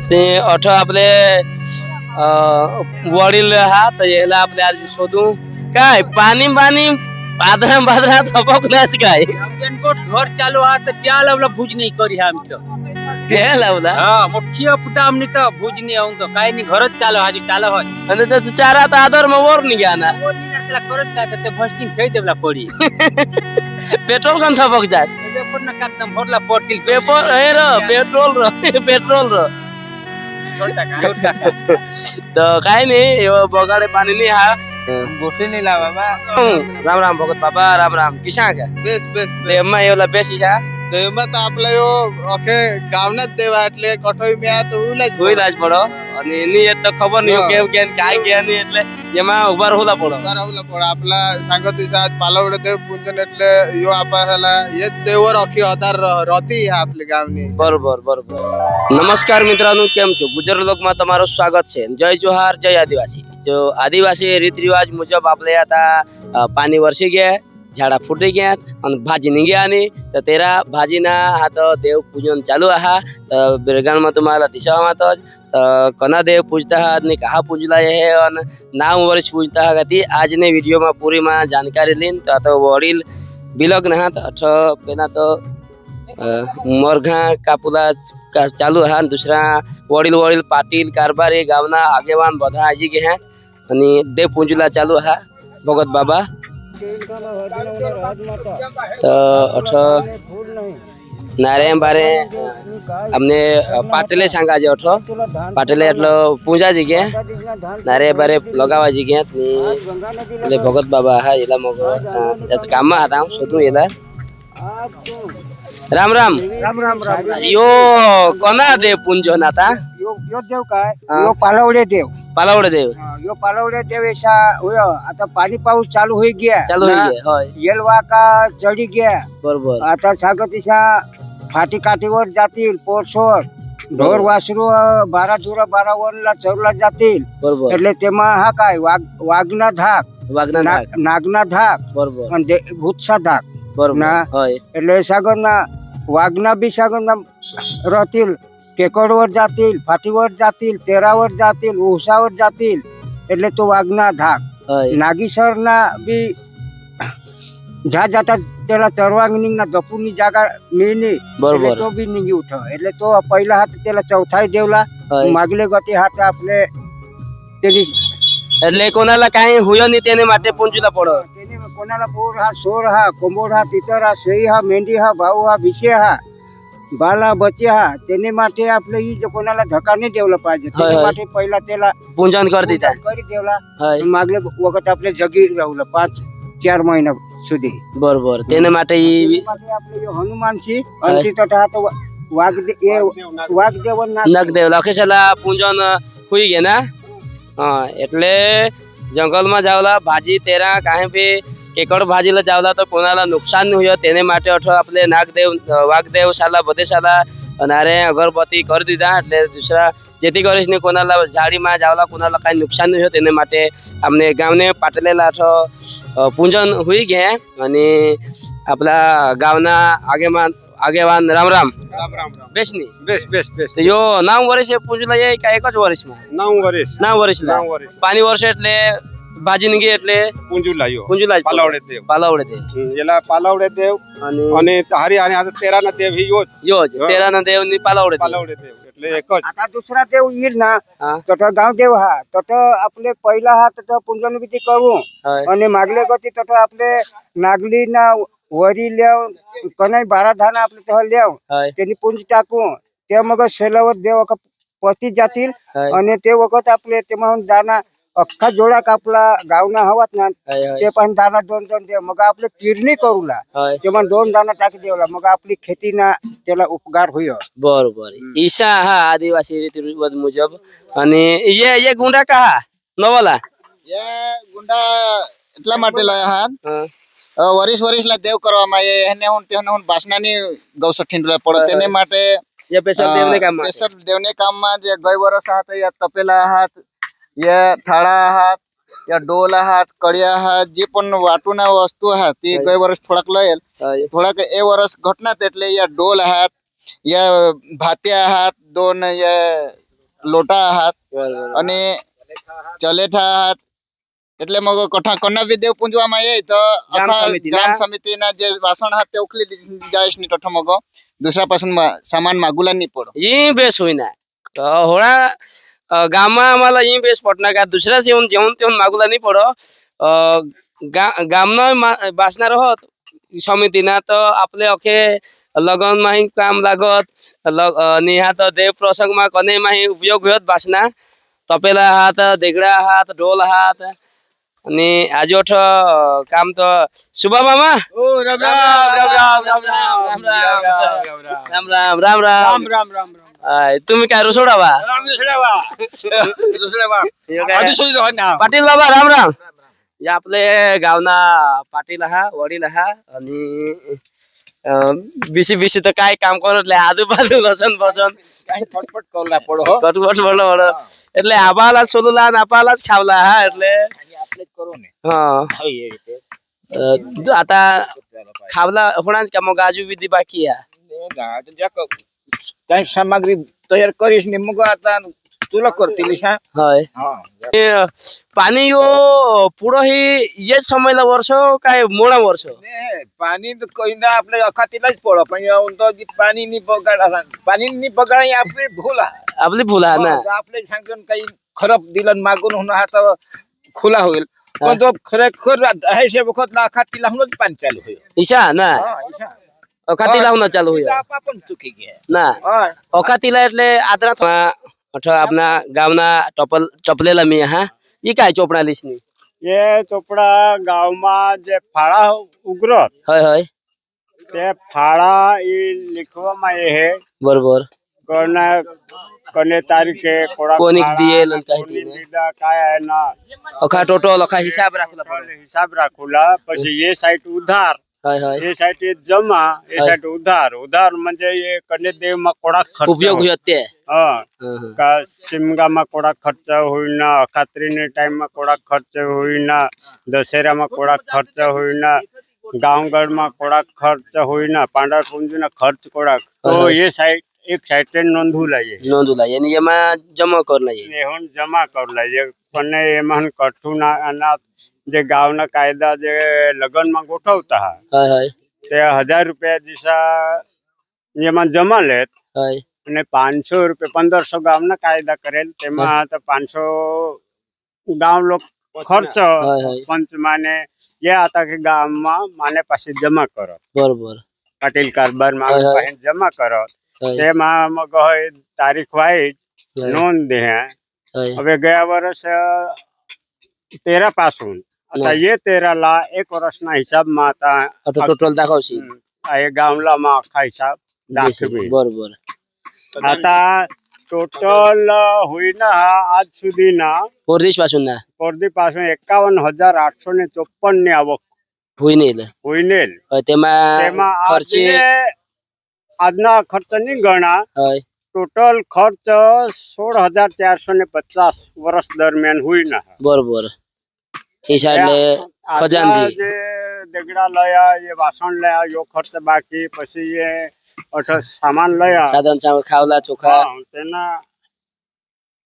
ते अठो आपले वडील हा तर याला आपले आज शोधू काय पाणी पाणी पादरा पादरा थपकल्यास काय घर चालू हा तर त्या लावला भुज नाही करी हा आमचं ते लावला हा मोठी पुता आमनी तर भुज नाही आऊन तर काय नाही घरच चालू हा चालू होय आणि त्याचा चार आता आदर मग वर निघा ना वर निघा त्याला करच काय तर ते भस्किन खेळ देवला पडी पेट्रोल कम थपक जास पेपर ना कागदम भरला पडतील पेपर हे र पेट्रोल र पेट्रोल र तर काय नाही बगाडे पाणी नाही हा गोठे नाही ला बाबा राम राम भगत बाबा राम राम किसा का बेस बेस ते एम्मा एवला बेसी छा देवमा तो आपला यो ओके गावनात देव એટલે કઠોઈ મે આ તો होईल आज पडो आणि ની येत तर खबर नाही हो केव केन काय કે નહીં એટલે એમાં ઉભા રહેલા પડો બરાવલા પણ આપલા સાંગતી સાથ પાલવડે દેવ પૂજન એટલે યો આપા હલા એ દેવર ઓખી આધાર રતી આપલી ગામની बरोबर बरोबर नमस्कार मित्रांनो केम છો गुजर लोकમાં તમારું સ્વાગત છે જય જોહાર જય આદિવાસી जो आदिवासी रीत रिवाज मुजब आपले आता पाणी वर्षी घ्या झाडा फुटी घ्या आणि भाजी निघे आणि तर तेरा भाजीना हा तर देव पूजन चालू आहे तर बिरगाणમાં तुम्हाला दिसावा तर कना देव पूजता आहात ने कहा पूजला है आणि नाम वर्ष पूजता आहात ती आज ने व्हिडिओ માં પૂરી માં जानकारी લીન તો आता वडील बिलग ना अठ पेना तो मोरघा कापुला चालू आहे आणि दुसरा वडील वडील पाटील कारभारी गावना आगेवान बधा आजी गे हैं आणि देव पूजला चालू आहे भगत बाबा अठ नारे बारे हमने पाटले सांगा जे अठ पाटले એટલે પૂજા જગ્યા નારે બારે લગાવા જગ્યા એટલે ભગત બાબા હા એલા મગ કામમાં હતા શોધું એલા राम राम राम राम राम यो कोणा देव पुंज नाता यो यो देव काय यो पालवडे देव पालावडे देव यो पालवडे देव ऐसा होय आता पाणी पाऊस चालू होई गया चालू होई गया होय येलवा का चढी गया बरोबर आता सागतीसा फाटी काठीवर जातील पोरसोर ढोर वासरू 12 वरला चौरला जातील बरोबर એટલે તેમાં हा काय वाघना धाक वागना नागना धाक बरोबर અને ભૂતસા धाक बरोबर ना होय એટલે सागरना वाघना बी सागरना राहतील केकडवर जातील फाटीवर जातील तेरावर जातील उसावर जातील એટલે तो वाघना धाक होय नागीसरना बी ज्या जातात त्याला चरवांगणीना जपूनी जागा मिळणी बरोबर तो बी निघी उठ એટલે तो पहिला हात त्याला चौथाई देवला होय मागले गती हात आपले તેની એટલે કોનાला काही हुयो नाही त्याने માટે પૂંજला પડો તેને कोणाला पोर हा सोर हा कोंबोड हा तितर हा शेळी हा मेंढी हा भाऊ हा भिसे हा बाला बचे हा તેને માટે આપણે ઈ जो कोणाला धक्का नाही देवला पाहिजे તેને માટે पहिला त्याला पूजन कर देता કરી દેवला होय मागले वखत आपले जगी राहुलं 5-4 महिना સુધી बरोबर તેને માટે ઈ માટે આપણે યો હનુમાનજી અંતિ તટા તો વાઘદેવ નગ દેવ લખેલા પૂજન हुई गे ना हाँ એટલે જંગલમાં જાવલા ભાજી તેરા કાહે બી કેકડ ભાજીला જાવલા તો કોનાला नुकसान नहीं हुआ તેને માટે અઠો આપણે નાગદેવ વાઘદેવ શાલા બધે શાલા અનારે અગરબત્તી કરી દીધા એટલે દુસરા જેથી કરીને કોનાला ઝાડીમાં જાવલા કોનાला કાઈ नुकसान नहीं हुआ તેને માટે અમને ગામને પાટલેલા અઠો પૂજન हुई ગયા અને આપલા ગાવના આગેવાન राम राम રામ રામ રામ बेस नहीं બેસ બેસ બેસ तो यो 9 વર્ષે પૂજલા ये का एक ज વર્ષ में 9 વર્ષ 9 વર્ષ 9 વર્ષ पानी वर्ष એટલે ભાજી નીગે એટલે પૂંજુલા યો પુંજુલા પાલવડે દેવ પાલાવડે તે એલા પાલવડે દેવ અને અને હારી આને આ 13 ના દેવ યો यो तेरा ना देव ની પાલાવડે તે પાલવડે દેવ એટલે એક જ आता दुसरा देव येईल ना हा तट गाव देव हा तट आपले पहिला हा तट पुंजन विधी करू हाय आणि मागले गती तट आपले नागली ना वरी लेव कनाई 12 धाना आपले तह लेव हाय त्यांनी पुंज टाकू ते मग सेलावर देव पती जातील हाय आणि ते वखत आपले ते म्हणून दाना अख्खा जोडा कापला गावना हवात ना हाय ते पण दाना 2-2 देव मग आपले पेरणी करूला हाय ते मग 2 दाना टाकी देवला मग आपली खेतीना त्याला उपकार होय बरोबर ईशा हा आदिवासी रीति रिवाज मुजब અને ये गुंडा कहा नवला ये गुंडा એટલા માટે લાયા હાથ હા વરિસ વરિસલા દેવ કરવામાં આવે એને હું બાસનાની ગૌસઠી પડે તેને માટે ये पेशल देवने काम સ્પેશિયલ દેવને કામમાં જે ગઈ વર્ષ હાથ या તપેલા હાથ या થાળા હાથ या ડોલ હાથ કડિયા હાથ જે પણ વાટુના વસ્તુ હાથ તે ગઈ વર્ષ થોડાક લયેલ થોડાક એ વર્ષ ઘટના એટલે या ડોલ હાથ या भात्या आहात, 2 या लोटा आहात आणि चलेठा आहात. એટલે મગ કોના બી દેવ પૂંજવામાં આવે તો આખા ગ્રામ સમિતિના જે વાસણ હાથ તે ઉખલી જાયશ ની ટઠો મગો દુસરા પાसून सामान मागुला नहीं पड़ो. ये बेस होईना होळा गाममा आम्हाला ये बेस पटना का दुसऱ्याच येऊन जेवण तेवून मागुला नाही पडो. गामना बासणार होत समितीना तर आपले अखे लगन माही काम लागत आणि हा तर देव प्रसंग मा कने माही उपयोग होत बासना. तपेला हात, देगडा हात, ढोल हात आणि आजोठ काम तर सुबा मामा राम राम. तुम्ही काय रुसोडावा पाटील बाबा राम राम. या आपले गावना पाटील हा वडील हा आणि बिशी बिशी तर काय काम करतले आजूबाजू लसन बसन ફટફટ કરલા પડો કટવટ વડો એટલે આબાલા સોલુલા ને આપાલા જ ખાવલા હા એટલે આપણે જ કરો ને હા થઈ એ રીતે आता खावला होणार का मग आजू विधी बाकी आहे. काही सामग्री तयार करीस ने मग आता तुला करतील शा होय हा पाणी यो पुढं हे येच समयला वर्ष काय मोडा वर्ष पाणी तर काही ना आपल्या अखातीलाच पडो पण येऊन तो पाणी नि बगाडा पाणी नि बगाडा आपले भोला आपली फुला ना आपले सांगून काही खराब दिलं मागून होणं हा तर खुला होईल पण तो खरेखर आहे शे वखत अखातीला होऊनच पाणी चालू होईल ईशा ना ईशा अखाती लावणं चालू होईल आपण चुकी घ्या ना अखातीला એટલે આદરા અઠ આપના ગામના ટપલેલા મી હા ઈ काय ચોપડા લીસની ये चोपड़ा गाव में जे फाड़ा उगरत होय होय ते फाड़ा ई लिखवा में ये है बरोबर कने कने तारीखे कोड़ा कोनिक दिए लन काही दीदा काय है ना अखा टोटल अखा हिसाब राखला पडे हिसाब राखूला પછી ये साइड उधार होय होय ये साइड जमा ये साइड उधार उधार म्हणजे ये कने देव में कोड़ा खर्च उपयोग होते हां का सिमगा में कोड़ा खर्च होइना अखात्री ने टाइम में कोड़ा खर्च होइना दशहरा में कोड़ा खर्च होइना गांवगढ़ में कोड़ा खर्च होइना पांडा कुंज ना खर्च कोड़ा तो ये साइड एक साइड पे नोंधुला ये नोंदुला यानी एमा जमा करला ये होन जमा करला ये कने एमन कठुना अनाथ जे गावना कायदा जे लगन में गोठवता होय होय ते 1000 रुपया दिसा एमन जमा लेत होय અને 500 રૂપિયા 1500 ગામના કાયદા કરેલ તેમાં તો 500 ગામ લોક ખર્ચ પંચ માને ये आता के गाम में माने पासे जमा करो बरोबर पाटील कारबार में पासे जमा करो तेमा मग तारीख वाइज नोंद दे હવે ગયા વર્ષ 13 પાसून आता ये 13 ला 1 વર્ષના હિસાબમાં आता टोटल दाखवशी આ એ ગામલા માં આખા હિસાબ દાખવી बरोबर आता टोटल होईना आज सुधी ना पोरदेश पासून ना परदी पासून 51,854 ની આવક होईनेल होईनेल તેમાં ખર્ચે આજના ખર્ચ ની ગણા होय टोटल खर्च 16,450 વર્ષ દરમિયાન હોઈના बरोबर ઈશાલે खजानजी जे देगड़ा लया ये वासन लया यो खर्च बाकी પછી ये अठ सामान लया साधन चावल खावला चोखा तेना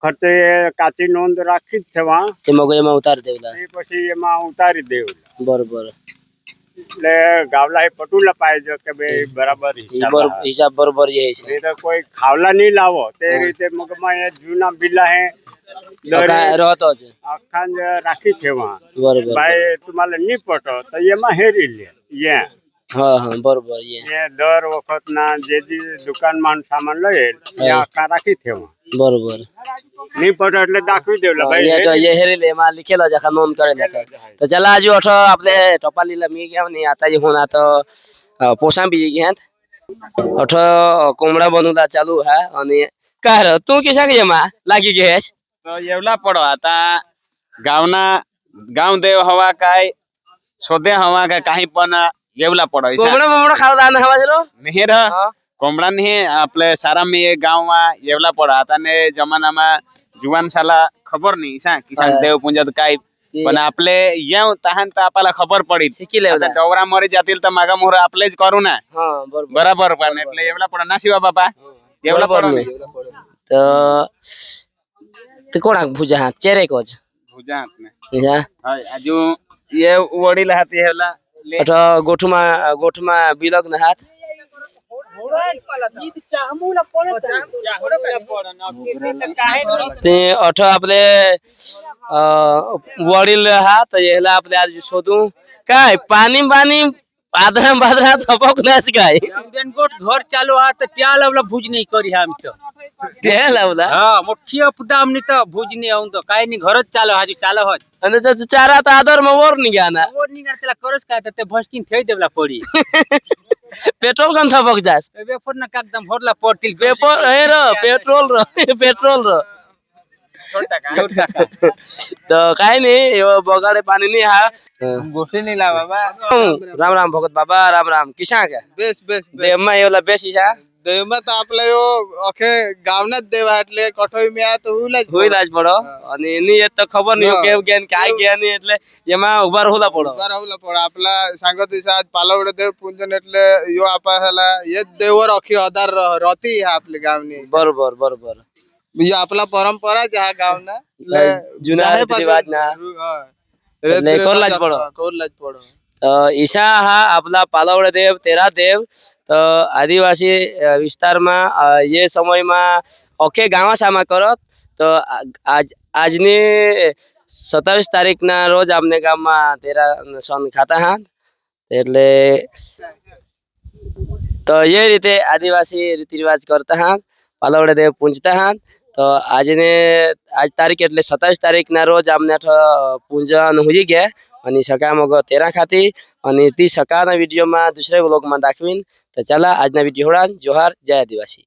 खर्च ये काची नोंद राखी थवा તે મગો એમાં ઉતાર દેવલા એ પછી એમાં ઉતારી દેવલા बरोबर એટલે ગાવલા એ પટુલા પાયજો કે બે બરાબર हिसाब बरोबर ये है नहीं तो कोई खावला नहीं लावो ते रीते मगमा ये जूना बिल्ला है रहतो છે अखान राखी थेवा बरोबर भाई तुम्हाला नहीं पटो तो ये में हेरी ले ये हाँ हाँ बरोबर ये दर वक्त ना जे दुकान मान सामान लये ये अखा राखी थेवा बरोबर नहीं पटो એટલે दाखवी देवला भाई ये तो ये हेरी ले मा लिखेलो जखा नोंद करेला तो चला आजू अठ आपले टपालीला मी गया नहीं आता जे होना तो पोसा बी गया अठ कोंबडा बनवला चालू है आणि काय रे तू किसा के मा लागी गेस तो येवला पडो आता गावना गाव देव हवा काय सोदे हवा काय काही पण येवला पडो कोंबडा खावला ना हवा चलो नहीं रह कोंबडा नहीं आपले सारा में ये गाव में येवला पडो आता ने जमाना में जुवान साला खबर नहीं सा किसान देव पुंजत काय पण आपले येऊ तहान तर आपल्याला खबर पडील शिकिले आता डोगरा मरी जातील तर मागा मोहर आपलेच करू ना हा बरोबर बराबर पण એટલે એવલા પણ ના શિવા બાપા એવલા बरोबर પણ नाही तर ते कोणाक भुजा हात चेरे कोच ભુજા ને या હાય આજુ ये वडील हाती हेवला अठ गोठमा बिलग न हात ते अठ आपले वडील हात याला आपले आज शोधू काय पाणी पाणी पादरा पादरा थपक नाच काय गोट घर चालू हा तर त्या लावला भुज नाही करी हा आमचं ते लावला हा मोठी अपदा आमनी तर भुज नाही आऊन तर काय नाही घरच चालू हा चालू होत आणि त्याचा चारा तर आदर मग वर निघा ना वर निघाल त्याला करच काय तर ते भस्किन ठेव देवला पडी पेट्रोल कम थपक जास वेफर ना कागदम भरला पडतील पेपर हे र पेट्रोल र पेट्रोल र तर काय नाही बगाडे पाणी नाही हा गोष्टी नाही ला बाबा राम राम भगत बाबा राम राम किसा का बेस बेस देवमा एवला बेसी छा देवमा तर आपला यो अखे गावनात देव हाटले कठोई में तो होईल आज પડો અને એની એ તો ખબર નહીં કેવ જ્ઞાન काय જ્ઞાન એટલે એમાં ઉભા રહેલા પડો राहुला पड आपला सांगत दिसा पालवडे देव पूजन એટલે यो आपा हला ये देवर अखी आधार रती हा आपले गावनी बरोबर बरोबर यो आपला परंपरा जहा गावना जुना रिवाज ना એટલે कोरलाच પડો कोरलाच पडो ईशा हा आपला पालवडे देव तेरा देव आदिवासी विस्तारमा ये समयमा ઓકે ગાવા સામા કરત તો આજની 27 તારીખના રોજ આમને ગામમાં તેરા સોન ખાતા હા એટલે તો એ રીતે આદિવાસી રીતિ રિવાજ કરતા હા પાલવડે દેવ પૂંજતા હા તો આજ તારીખ એટલે 27 તારીખના રોજ આમને પૂંજન હોઈ ગયા અને સકા મગ તેરા ખાતી અને તી સકાના વિડીયોમાં दुसऱ्या व्लॉगમાં દાખવીન તો ચાલા આજના વિડીયો હોડા જોહાર જય આદિવાસી